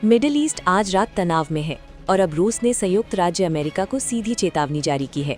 Middle east आज रात तनाव में है और अब रूस ने संयुक्त राज्य अमेरिका को सीधी चेतावनी जारी की है।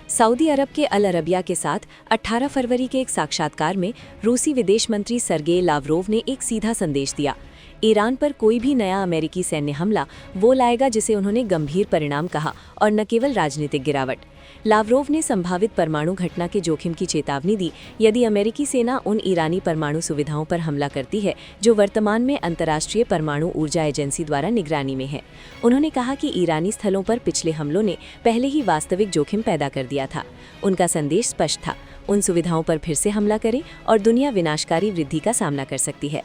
सऊदी अरब के अल अरबिया के साथ 18 फरवरी के एक साक्षात्कार में रूसी विदेश मंत्री सर्गेई लावरोव ने एक सीधा संदेश दिया। ईरान पर कोई भी नया अमेरिकी सैन्य हमला वो लाएगा जिसे उन्होंने गंभीर परिणाम कहा और न केवल राजनीतिक गिरावट। लावरोव ने संभावित परमाणु घटना के जोखिम की चेतावनी दी यदि अमेरिकी सेना उन ईरानी परमाणु सुविधाओं पर हमला करती है जो वर्तमान में अंतर्राष्ट्रीय परमाणु ऊर्जा एजेंसी द्वारा निगरानी में है। उन्होंने कहा कि ईरानी स्थलों पर पिछले हमलों ने पहले ही वास्तविक जोखिम पैदा कर दिया था। उनका संदेश स्पष्ट था, उन सुविधाओं पर फिर से हमला करें और दुनिया विनाशकारी वृद्धि का सामना कर सकती है।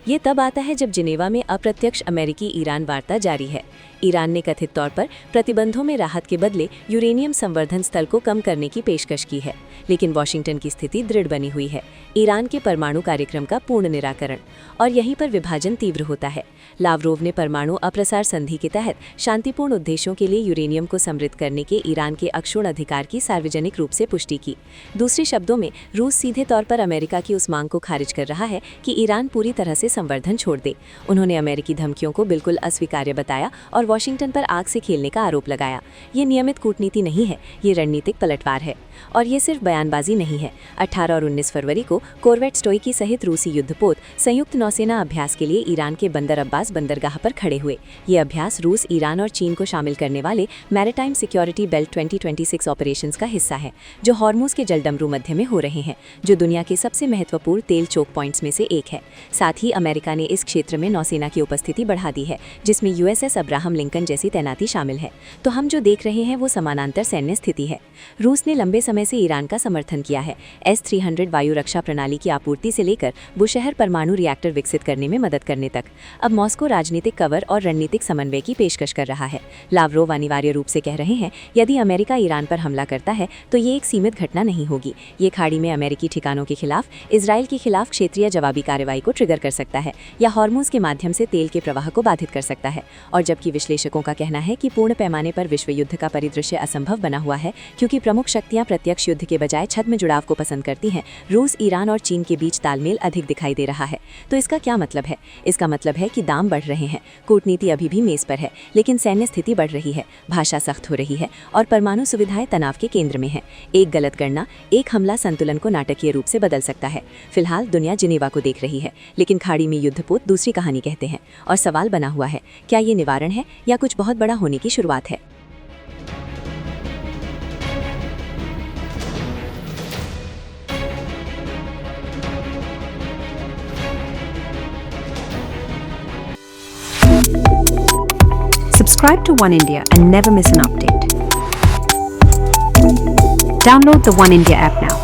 ये तब आता है जब जिनेवा में अप्रत्यक्ष अमेरिकी ईरान वार्ता जारी है। ईरान ने कथित तौर पर प्रतिबंधों में राहत के बदले यूरेनियम संवर्धन स्थल को कम करने की पेशकश की है, लेकिन वॉशिंगटन की स्थिति दृढ़ बनी हुई है, ईरान के परमाणु कार्यक्रम का पूर्ण निराकरण, और यहीं पर विभाजन तीव्र होता है। लावरोव ने परमाणु अप्रसार संधि के तहत शांतिपूर्ण उद्देश्यों के लिए यूरेनियम को समृद्ध करने के ईरान के अक्षुण्ण अधिकार की सार्वजनिक रूप से पुष्टि की। दूसरे शब्दों में, रूस सीधे तौर पर अमेरिका की उस मांग को खारिज कर रहा है कि ईरान पूरी तरह से संवर्धन छोड़ दे। उन्होंने अमेरिकी धमकियों को बिल्कुल अस्वीकार्य बताया और वॉशिंगटन पर आग से खेलने का आरोप लगाया। ये नियमित कूटनीति नहीं है, ये रणनीतिक पलटवार है। और ये सिर्फ बयानबाजी नहीं है। 18 और 19 फरवरी को कोरवेट स्टोइकी सहित रूसी युद्धपोत संयुक्त नौसेना अभ्यास के लिए ईरान के बंदर अब्बास बंदरगाह पर खड़े हुए। ये अभ्यास रूस, ईरान और चीन को शामिल करने वाले मैरीटाइम सिक्योरिटी बेल्ट 2026 ऑपरेशंस का हिस्सा है, जो हॉर्मुज के जलडमरू मध्य में हो रहे हैं, जो दुनिया के सबसे महत्वपूर्ण तेल चोक पॉइंट्स में से एक है। साथ ही अमेरिका ने इस क्षेत्र में नौसेना की उपस्थिति बढ़ा दी है, जिसमें यूएसएस अब्राहम लिंकन जैसी तैनाती शामिल है। तो हम जो देख रहे हैं वो समानांतर सैन्य स्थिति है। रूस ने लंबे समय से ईरान का समर्थन किया है, S-300 वायु रक्षा प्रणाली की आपूर्ति से लेकर बुशहर परमाणु रिएक्टर विकसित करने में मदद करने तक। अब मॉस्को राजनीतिक कवर और रणनीतिक समन्वय की पेशकश कर रहा है। लावरोव अनिवार्य रूप से कह रहे हैं, यदि अमेरिका ईरान पर हमला करता है तो ये एक सीमित घटना नहीं होगी। ये खाड़ी में अमेरिकी ठिकानों के खिलाफ इजरायल के खिलाफ क्षेत्रीय जवाबी कार्रवाई को ट्रिगर कर सकता है या हॉर्मुज के माध्यम से तेल के प्रवाह को बाधित कर सकता है। और जबकि विश्लेषकों का कहना है कि पूर्ण पैमाने पर विश्व युद्ध का परिदृश्य असंभव बना हुआ है, क्योंकि प्रमुख शक्तियां प्रत्यक्ष युद्ध के बजाय छद्म जुड़ाव को पसंद करती हैं, रूस, ईरान और चीन के बीच तालमेल अधिक दिखाई दे रहा है। तो इसका क्या मतलब है? इसका मतलब है कि दाम बढ़ रहे हैं, कूटनीति अभी भी मेज पर है, लेकिन सैन्य स्थिति बढ़ रही है, भाषा सख्त हो रही है और परमाणु सुविधाएं तनाव के केंद्र में है। एक गलत गणना, एक हमला संतुलन को नाटकीय रूप से बदल सकता है। फिलहाल दुनिया जिनेवा को देख रही है, लेकिन खाड़ी में युद्धपोत दूसरी कहानी कहते हैं। और सवाल बना हुआ है, क्या ये निवारण है या कुछ बहुत बड़ा होने की शुरुआत है? Subscribe to One India and never miss an update. Download the One India app now.